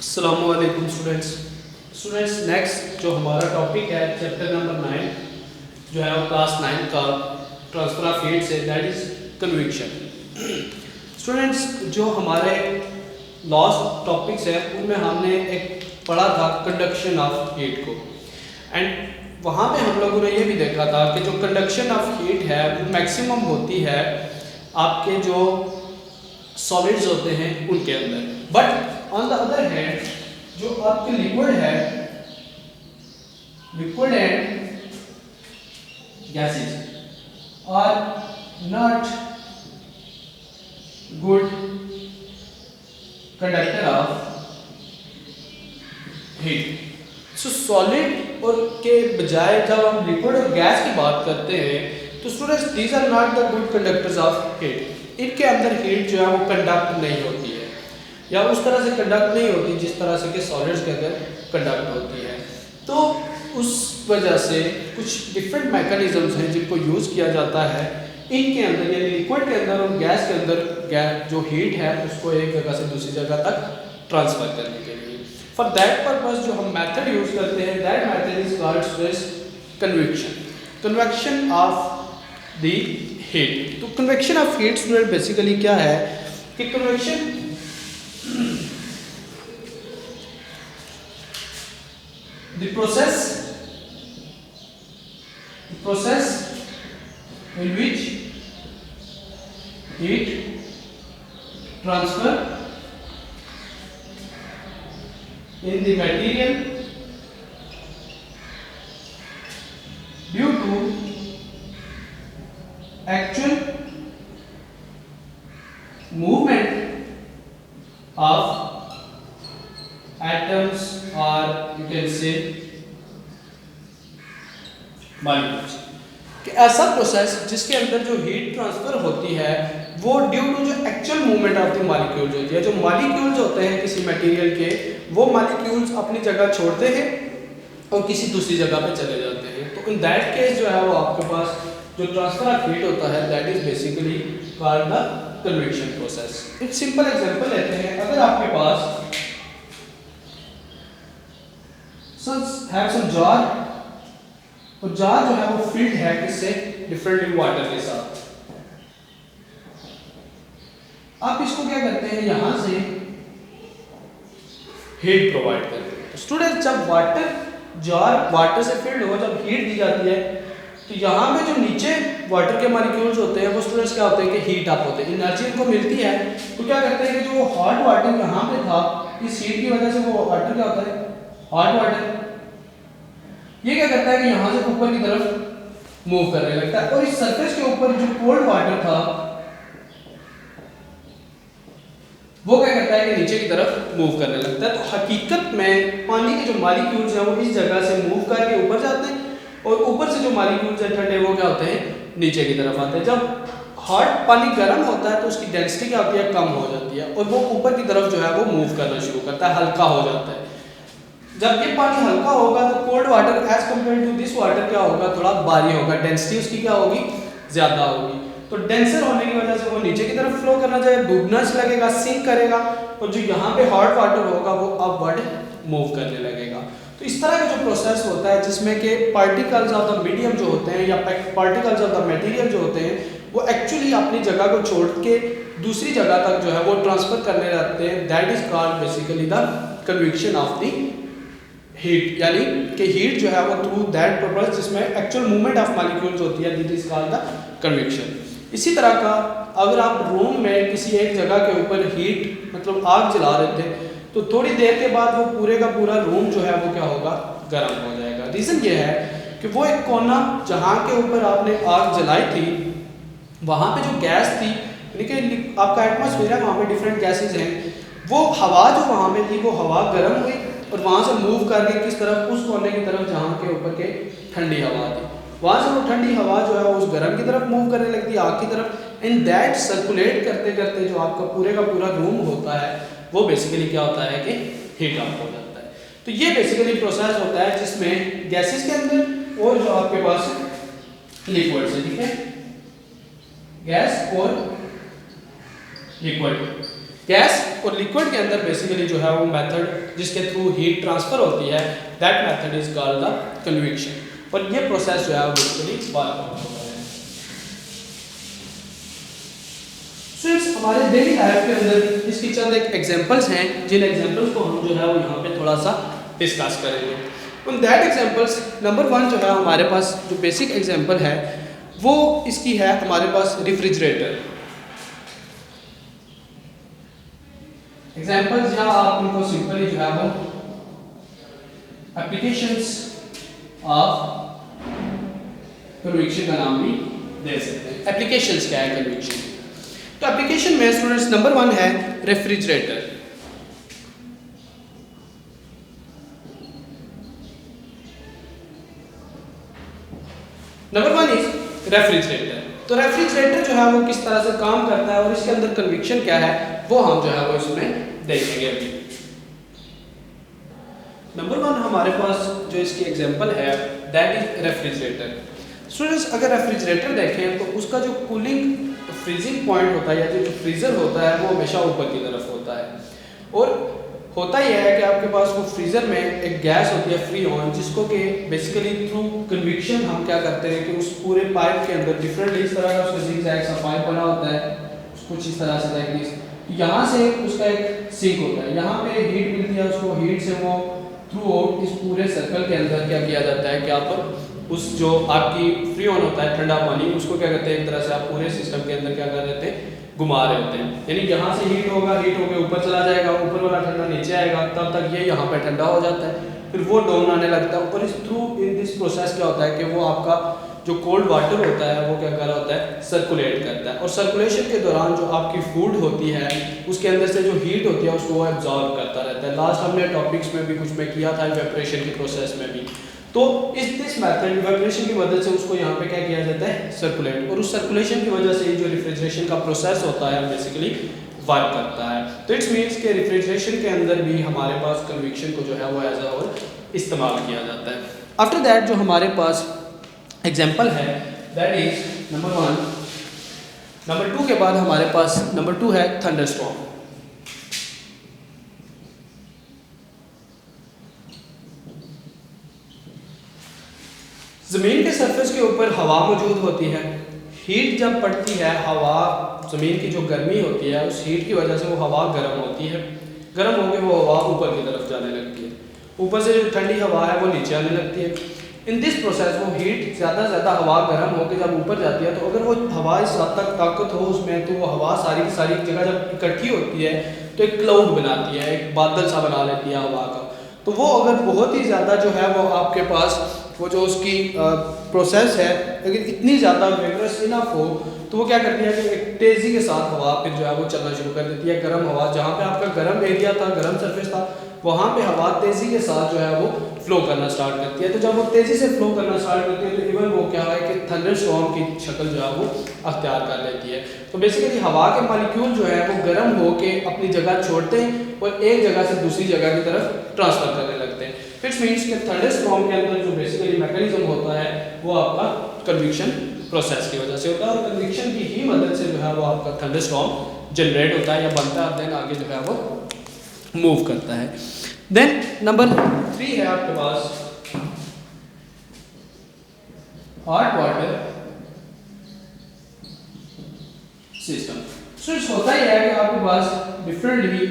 अस्सलामुअलैकुम students next जो हमारा टॉपिक है चैप्टर नंबर 9 जो है वो क्लास 9 का transfer of heat say that is conviction. Students जो हमारे लास्ट टॉपिक्स है उनमें हमने एक पढ़ा था कंडक्शन ऑफ हीट को एंड वहाँ पे हम लोगों ने ये भी देखा था कि जो कंडक्शन ऑफ हीट है वो मैक्सिमम होती है आपके जो सॉलिड्स होते हैं उनके अंदर, but on the other hand जो आपके liquid and gases are not good conductor of heat. So solid और के बजाय जब हम लिक्विड और गैस की बात करते हैं तो students these are not the good conductors of heat. इनके अंदर हीट जो है वो कंडक्ट नहीं होती है या उस तरह से कंडक्ट नहीं होती जिस तरह से कि सॉलिड्स के अंदर कंडक्ट होती है। तो उस वजह से कुछ डिफरेंट मैकेनिज्म्स हैं जिनको यूज़ किया जाता है इनके अंदर, यानी लिक्विड के अंदर और गैस के अंदर जो हीट है उसको एक जगह से दूसरी जगह तक ट्रांसफ़र करने के लिए। फॉर दैट पर्पस जो हम मेथड यूज़ करते हैं that method is called convection of the heat. तो convection of heat student basically क्या है कि convection the process in which heat transfer in the material due to actual movement of atoms or you can say molecules। कि ऐसा process जिसके अंदर जो heat transfer होती है वो ड्यू टू जो actual movement of the molecules होती है। जो मॉलिक्यूल्स होते हैं किसी मटेरियल के वो मॉलिक्यूल्स अपनी जगह छोड़ते हैं और किसी दूसरी जगह पे चले जाते हैं। तो इन दैट केस जो है वो आपके पास जो ट्रांसफर ऑफ हीट होता है that is basically called the convection process. एक सिंपल एग्जांपल लेते हैं। अगर आपके पास have some jar और जार जो है वो फिल्ड है किससे, डिफरेंट वाटर के साथ। आप इसको क्या करते हैं, यहां से हीट प्रोवाइड करते हैं। स्टूडेंट जब जार वाटर से फिल्ड हो, जब हीट दी जाती है तो यहाँ पे जो नीचे वाटर के मॉलिक्यूल्स होते हैं वो स्टूडेंट्स क्या होते हैं कि हीट अप होते हैं, एनर्जी इनको मिलती है। तो क्या करते हैं कि जो हॉट वाटर यहाँ पे था इस हीट की वजह से वो वाटर क्या होता है, हॉट वाटर ये क्या करता है कि यहाँ से ऊपर की तरफ मूव करने लगता है और इस सरफेस के ऊपर जो कोल्ड वाटर था वो क्या करता है कि नीचे की तरफ मूव करने लगता है। तो हकीकत में पानी के जो मॉलिक्यूल्स हैं वो इस जगह से मूव करके ऊपर जाते हैं और ऊपर से जो मॉलिक्यूल्स हैं ठंडे वो क्या होते हैं, नीचे की तरफ आते हैं। जब हॉट पानी गर्म होता है तो उसकी डेंसिटी क्या होती है, कम हो जाती है और वो ऊपर की तरफ जो है वो मूव करना शुरू करता है, हल्का हो जाता है। जब ये पानी हल्का होगा तो cold water as compare to this water क्या होगा, थोड़ा भारी होगा, डेंसिटी उसकी क्या होगी, ज़्यादा होगी। तो डेंसर होने की वजह से वो नीचे की तरफ फ्लो करना चाहिए, डूबना लगेगा, सिंक करेगा और जो यहाँ पे हॉट वाटर होगा वो अपवर्ड मूव करने लगेगा। तो इस तरह का जो प्रोसेस होता है जिसमें कि पार्टिकल्स ऑफ द मीडियम जो होते हैं या पार्टिकल्स ऑफ द मटेरियल जो होते हैं वो एक्चुअली अपनी जगह को छोड़ के दूसरी जगह तक जो है वो ट्रांसफर करने लगते हैं। That is called basically the convection of the heat, यानी कि हीट जो है वो थ्रू दैट पर्पस जिसमें एक्चुअल मूवमेंट ऑफ मॉलिक्यूल्स होती है this is called the convection. इसी तरह का अगर आप रूम में किसी एक जगह के ऊपर हीट मतलब आग जला रहे थे तो थोड़ी देर के बाद वो पूरे का पूरा रूम जो है वो क्या होगा, गर्म हो जाएगा। रीज़न ये है कि वो एक कोना जहाँ के ऊपर आपने आग जलाई थी वहाँ पे जो गैस थी, यानी कि आपका एटमॉस्फेयर है, वहाँ पे डिफरेंट गैसेज हैं, वो हवा जो वहाँ पे थी वो हवा गर्म हुई और वहाँ से मूव करके किस तरफ, उस कोने की तरफ जहाँ के ऊपर के ठंडी हवा थी, वहाँ से वो ठंडी हवा जो है उस गर्म की तरफ मूव करने लगती है, आग की तरफ। इन दैट सर्कुलेट करते करते जो आपका पूरे का पूरा रूम होता है वो बेसिकली क्या होता है कि हीट अप हो जाता है। तो ये बेसिकली प्रोसेस होता है जिसमें गैसेस के अंदर और जो आपके पास लिक्विड्स है, ठीक है, गैस और लिक्विड गैस और लिक्विड के अंदर बेसिकली जो है वो मेथड जिसके थ्रू हीट ट्रांसफर होती है, that method is called the convection. और ये प्रोसेस जो है वो बेसिकली वर्क होता है। स्टूडेंट्स, हमारे डेली लाइफ के अंदर इसकी चंद एक एग्जांपल्स हैं, जिन एग्जांपल्स को हम जो है वो यहाँ पे थोड़ा सा डिस्कस करेंगे। उन दैट एग्जांपल्स, नंबर 1 जो है हमारे पास जो बेसिक एग्जांपल है वो इसकी है हमारे पास रेफ्रिजरेटर। एग्जांपल्स यहाँ आप उनको सिंपली जो है वो एप्लीकेशंस ऑफ कन्वेक्शन का नाम भी दे सकते हैं। एप्लीकेशंस क्या है कन्वेक्शन? तो एप्लीकेशन में स्टूडेंट्स नंबर 1 है रेफ्रिजरेटर। Number 1 is refrigerator. तो रेफ्रिजरेटर जो है वो किस तरह से काम करता है और इसके अंदर कन्वेक्शन क्या है वो हम जो है वो इसमें देखेंगे अभी। नंबर 1 हमारे पास जो इसकी एग्जांपल है दैट इज रेफ्रिजरेटर। स्टूडेंट्स, अगर रेफ्रिजरेटर देखें तो उसका जो कूलिंग फ्रीजिंग पॉइंट होता है या जो फ्रीजर होता है वो हमेशा ऊपर की तरफ होता है। और होता यह है कि आपके पास वो फ्रीजर में एक गैस होती है फ्री ऑन, जिसको कि बेसिकली थ्रू कन्वेक्शन हम क्या करते हैं कि उस पूरे पाइप के अंदर डिफरेंट इस तरह का उसका जिगजैग सा पाइप बना होता है, कुछ इस तरह से लाइक दिस। यहाँ से उसका एक सिंक होता है, यहाँ पे हीट मिलती है उसको, हीट से वो थ्रू आउट इस पूरे सर्कल के अंदर क्या किया जाता है कि आप उस जो आपकी फ्री ऑन होता है ठंडा पानी, उसको क्या करते हैं एक तरह से आप पूरे सिस्टम के अंदर क्या कर देते हैं, घुमा रहे होते हैं। यानी यहाँ से हीट होगा, हीट होकर ऊपर चला जाएगा, ऊपर वाला ठंडा नीचे आएगा, तब तक ये यहाँ पे ठंडा हो जाता है, फिर वो डाउन आने लगता है। और इस थ्रू इन दिस प्रोसेस क्या होता है कि वो आपका जो कोल्ड वाटर होता है वो क्या कर रहा होता है, सर्कुलेट करता है। और सर्कुलेशन के दौरान जो आपकी फूड होती है उसके अंदर से जो हीट होती है उसको वो एब्जॉर्ब करता रहता है। लास्ट हमने टॉपिक्स में भी कुछ में किया था इवेपोरेशन के प्रोसेस में भी। तो इस दिस मेथड इवेपोरेशन की मदद से उसको यहाँ पे क्या किया जाता है, सर्कुलेट। और उस सर्कुलेशन की वजह से जो रेफ्रिजरेशन का प्रोसेस होता है बेसिकली वर्क करता है। तो इट्स मीन्स के रेफ्रिजरेशन के अंदर भी हमारे पास कन्वेक्शन को जो है वो एज अ होल इस्तेमाल किया जाता है। आफ्टर दैट जो हमारे पास एग्जाम्पल है दैट इज नंबर 1। नंबर 2 के बाद हमारे पास नंबर 2 है थंडरस्टॉर्म। ज़मीन के सरफेस के ऊपर हवा मौजूद होती है। हीट जब पड़ती है, हवा ज़मीन की जो गर्मी होती है उस हीट की वजह से वो हवा गर्म होती है, गर्म होकर वो हवा ऊपर की तरफ जाने लगती है, ऊपर से जो ठंडी हवा है वो नीचे आने लगती है। इन दिस प्रोसेस वो हीट ज़्यादा से ज़्यादा हवा गर्म होकर जब ऊपर जाती है तो अगर वो हवा इस हद तक ताकत हो उसमें तो वो हवा सारी की सारी जगह जब इकट्ठी होती है तो एक क्लाउड बनाती है, एक बादल सा बना लेती है हवा का। तो वो अगर बहुत ही ज़्यादा जो है वो आपके पास वो जो उसकी प्रोसेस है अगर इतनी ज़्यादा वेगरस इनफ हो तो वो क्या करती है कि एक तेज़ी के साथ हवा फिर जो है वो चलना शुरू कर देती है। गर्म हवा जहाँ पे आपका गर्म एरिया था, गर्म सरफेस था, वहाँ पे हवा तेज़ी के साथ जो है वो फ्लो करना स्टार्ट करती है। तो जब वो तेज़ी से फ्लो करना स्टार्ट करती है तो इवन वो क्या है कि थंडरस्टॉर्म की शक्ल जो है वो अख्तियार कर लेती है। तो बेसिकली हवा के मॉलिक्यूल जो है वो गर्म होके अपनी जगह छोड़ते हैं और एक जगह से दूसरी जगह की तरफ ट्रांसफ़र करने लगते हैं। इट्स मीन्स कि थंडरस्टॉर्म के अंदर जो बेसिकली मैकेनिज्म होता है वो आपका कन्वेक्शन प्रोसेस की वजह से होता है और कन्वेक्शन की ही मदद से जो है वो आपका थंडरस्टॉर्म जनरेट होता है या बनता है, देन आगे जो है वो मूव करता है। देन नंबर 3 है आपके पास हॉट वाटर सिस्टम। स्विच होता ही है कि आपके पास डिफरेंटली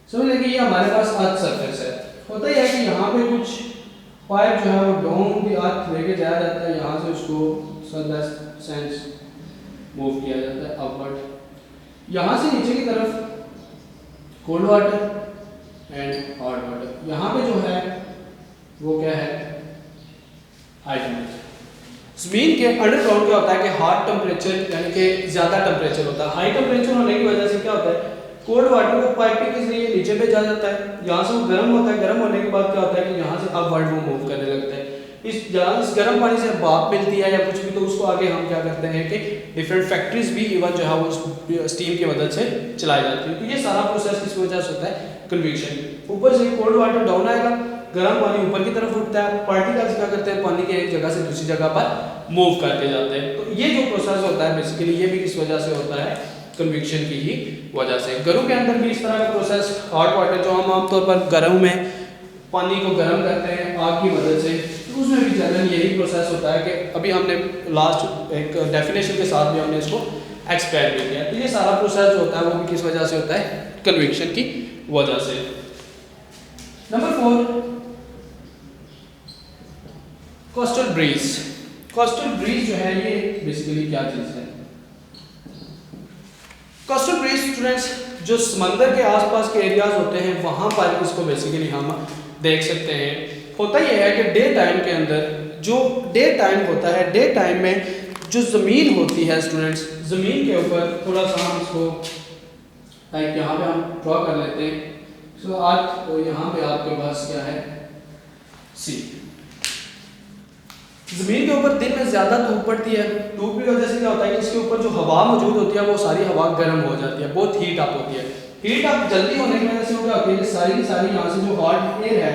समझ लेंगे, ये हमारे पास अर्थ सरफेस है। होता ही है कि यहाँ पे कुछ पाइप जो है वो डाउन भी अर्थ लेके जाया जाता है, यहाँ से उसको सेंस मूव किया जाता है अपवर्ड। यहाँ से नीचे की तरफ cold water and hot water. यहाँ पे जो है वो क्या है, हाई टेम्परेचर। ज़मीन के अंडरग्राउंड क्या होता है कि हाई टेम्परेचर यानी कि ज़्यादा टेम्परेचर होता है। हाई टेम्परेचर होने की वजह से क्या होता है, कोल्ड वाटर को पाइपिंग के जरिए नीचे पे जा जाता है, यहाँ से वो गर्म होता है, गर्म होने के बाद क्या होता है कि यहाँ से अपवर्ड वो मूव करने लगता है। इस गर्म पानी से भाप मिलती है या कुछ भी, तो उसको आगे हम क्या करते हैं कि डिफरेंट फैक्ट्रीज भी इवन जो है वो स्टीम की मदद से चलाई जाती है। तो ये सारा प्रोसेस किस वजह से होता है, कन्वेक्शन। ऊपर से कोल्ड वाटर डाउन आएगा, गर्म पानी ऊपर की तरफ उठता है, पार्टिकल्स क्या करते हैं पानी के एक जगह से दूसरी जगह पर मूव करके जाते हैं। तो ये जो प्रोसेस होता है बेसिकली ये भी किस वजह से होता है, कन्विक्शन की ही वजह से। गर्म के अंदर भी इस तरह का प्रोसेस, हॉट वाटर जो हम आमतौर पर गर्म में पानी को गर्म करते हैं आग की मदद से, तो उसमें भी जनरल यही प्रोसेस होता है कि अभी हमने लास्ट एक डेफिनेशन के साथ भी हमने इसको एक्सप्लेन भी किया। तो ये सारा प्रोसेस जो होता है वो भी किस वजह से होता है, कन्विक्शन की वजह से। Number 4, coastal breeze. Coastal breeze जो है ये बेसिकली क्या चीज़ है? कोस्टल ब्रीज स्टूडेंट्स जो समंदर के आसपास के एरियाज होते हैं वहाँ पर इसको बेसिकली हम देख सकते हैं। होता यह है कि डे टाइम के अंदर जो डे टाइम होता है, डे टाइम में जो ज़मीन होती है स्टूडेंट्स, ज़मीन के ऊपर थोड़ा सा हम इसको लाइक यहाँ पे हम ड्रॉ कर लेते हैं। तो आज तो यहाँ पे आपके पास क्या है, सी। ज़मीन के ऊपर दिन में ज़्यादा धूप पड़ती है, धूप की वजह से क्या होता है कि इसके ऊपर जो हवा मौजूद होती है वो सारी हवा गर्म हो जाती है, बहुत हीट अप होती है। हीट अप जल्दी होने की वजह से क्या होती है कि सारी की सारी यहाँ से जो हॉट एयर है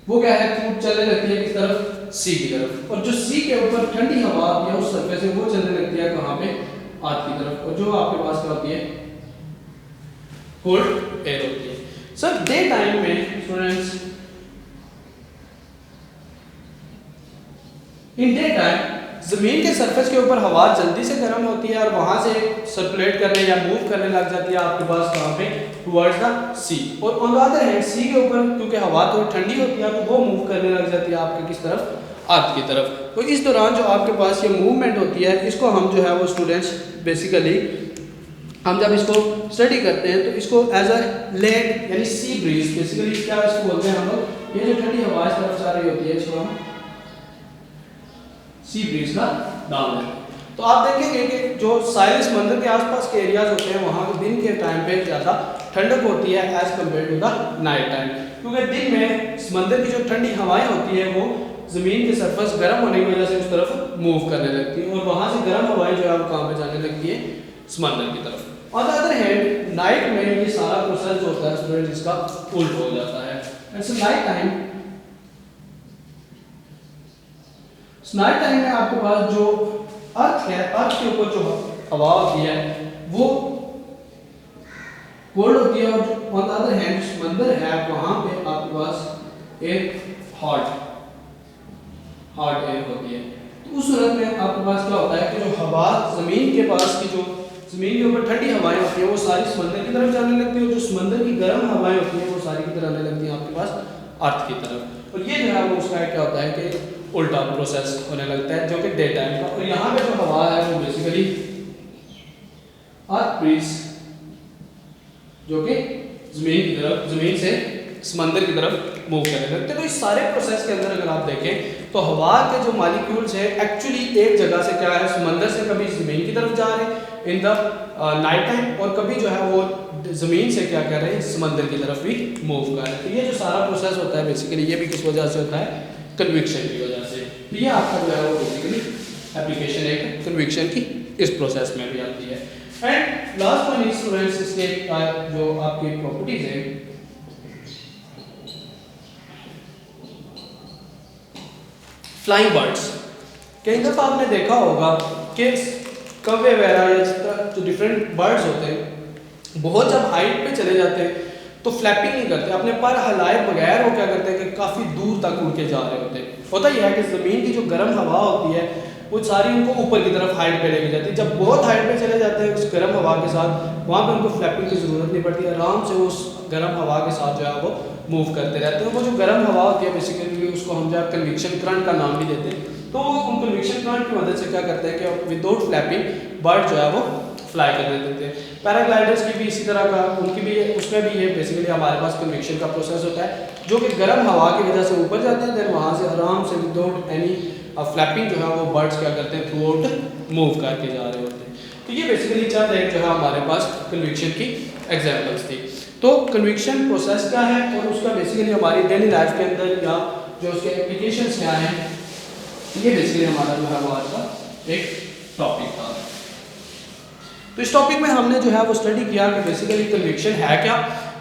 वो क्या है, खूब चलने लगती है किस तरफ, सी की तरफ। और जो सी के ऊपर ठंडी हवा आती है उस सरफेस से वो चलने लगती है कहाँ पे, अर्थ की तरफ। और जो आपके पास क्या होती है, कोल्ड एयर होती है। सर डे टाइम में स्टूडेंट्स, इन डे टाइम जमीन के सरफेस के ऊपर हवा जल्दी से गर्म होती है और वहां से सर्कुलेट करने या मूव करने लग जाती है आपके पास कहाँ पे, टुवर्ड्स द सी। और ऑन द अदर हैंड सी के ऊपर क्योंकि हवा थोड़ी ठंडी होती है तो वो मूव करने लग जाती है आपके किस तरफ, अर्थ की तरफ। तो इस दौरान जो आपके पास ये मूवमेंट होती है इसको हम जो है वो स्टूडेंट्स बेसिकली हम जब इसको स्टडी करते हैं तो इसको एज अ लेग यानी सी ब्रीज बेसिकली क्या इसको बोलते हैं हम लोग। ये जो ठंडी हवा इस तरफ से आ रही होती है इसको हम सी ब्रीज का नाम है। तो आप देखेंगे कि जो साहिल समंदर के आसपास के एरियाज होते हैं वहाँ के दिन के टाइम पे ज़्यादा ठंडक होती है as compare to the night time, क्योंकि दिन में समंदर की जो ठंडी हवाएं होती है वो ज़मीन के सरफेस गर्म होने की वजह से उस तरफ मूव करने लगती है और वहाँ से गर्म हवाएं जो है वो कहाँ पे जाने लगती है, समंदर की तरफ। On the other hand night में ये सारा प्रोसेस जो होता है स्टूडेंट इसका उल्ट हो जाता है। It's night time, night time में आपके पास जो अर्थ है, अर्थ के ऊपर जो हवा होती है वो कोल्ड होती है और ऑन द अदर हैंड समंदर है वहां पे आपके पास एक हॉट एयर होती है। तो उस सूरत में आपके पास क्या होता है कि जो हवा जमीन के पास की जो जमीन के ऊपर ठंडी हवाएं होती है वो सारी समंदर की तरफ जाने लगती है और जो समंदर की गर्म हवाएं होती हैं वो सारी की तरफ आने लगती हैं आपके पास अर्थ की तरफ। और ये जो है वो उसका क्या होता है कि उल्टा प्रोसेस होने लगता है जो कि डे टाइम का। और यहाँ पे जो हवा है वो बेसिकली अर्थ ब्रीज जो कि जमीन की तरफ, जमीन से समंदर की तरफ मूव करने लगते हैं। तो इस सारे प्रोसेस के अंदर अगर आप देखें तो हवा के जो मॉलिक्यूल्स हैं एक्चुअली एक जगह से क्या है, समंदर से कभी जमीन की तरफ जा रहे हैं इन द नाइट टाइम और कभी जो है वो जमीन से क्या कर रहे हैं, समंदर की तरफ भी मूव कर रहे हैं। तो ये जो सारा प्रोसेस होता है बेसिकली ये भी किस वजह से होता है, कन्विक्शन की वजह से। तो ये आपका जो है वो बेसिकली एप्लीकेशन एक कन्विक्शन की इस प्रोसेस में भी आती है। And last one is students इसके जो आपकी प्रॉपर्टीज है, फ्लाइंग बर्ड्स। कई दफ़ा आपने देखा होगा कि कौवे वगैरह या जो डिफरेंट बर्ड्स होते हैं बहुत जब हाइट पे चले जाते हैं तो फ्लैपिंग नहीं करते, अपने पर हिलाए बगैर वो क्या करते हैं कि काफ़ी दूर तक उड़ के जा रहे होते हैं। होता यह है कि ज़मीन की जो गर्म हवा होती है वो सारी उनको ऊपर की तरफ हाइट पे लेके जाती है। जब बहुत हाइट पे चले जाते हैं उस गर्म हवा के साथ वहाँ पे उनको फ्लैपिंग की ज़रूरत नहीं पड़ती, आराम से उस गर्म हवा के साथ जो है वो मूव करते रहते हैं। वो जो गर्म हवा होती है बेसिकली उसको हम जो है कन्विक्शन करंट का नाम भी देते हैं। तो उन कन्विक्शन करंट की मदद से क्या करते हैं कि विदाउट फ्लैपिंग बर्ड जो है वो फ्लाई करने देते हैं। पैराग्लाइडर्स की भी इसी तरह का, उनकी भी उसमें भी ये बेसिकली हमारे पास कन्विक्शन का प्रोसेस होता है जो कि गर्म हवा की वजह से ऊपर जाते हैं, देन वहाँ से आराम से विदाउट एनी फ्लैपिंग जो है वो बर्ड्स क्या करते हैं थ्रू आउट मूव करके जा रहे होते हैं। तो ये बेसिकली चंद एक जो है हमारे पास कन्विक्शन की एग्जाम्पल्स थी। तो कन्विक्शन प्रोसेस क्या है और उसका बेसिकली हमारी डेली लाइफ के अंदर या जो उसके एप्लीकेशंस क्या हैं, ये बेसिकली हमारा जो है वो आज का एक टॉपिक था। तो इस टॉपिक में हमने जो है वो स्टडी किया कि बेसिकली कन्विक्शन है क्या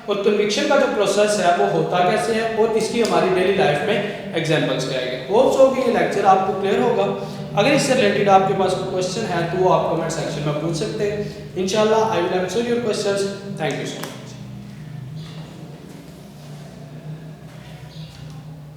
और कन्विक्शन का जो प्रोसेस है वो होता कैसे है और इसकी हमारी डेली लाइफ में एग्जांपल्स क्या है। होप्स हो कि ये लेक्चर आपको क्लियर होगा। अगर इससे रिलेटेड आपके पास कोई क्वेश्चन है तो वो आप कमेंट सेक्शन में पूछ सकते हैं। इंशाल्लाह I will answer your questions. Thank you so much.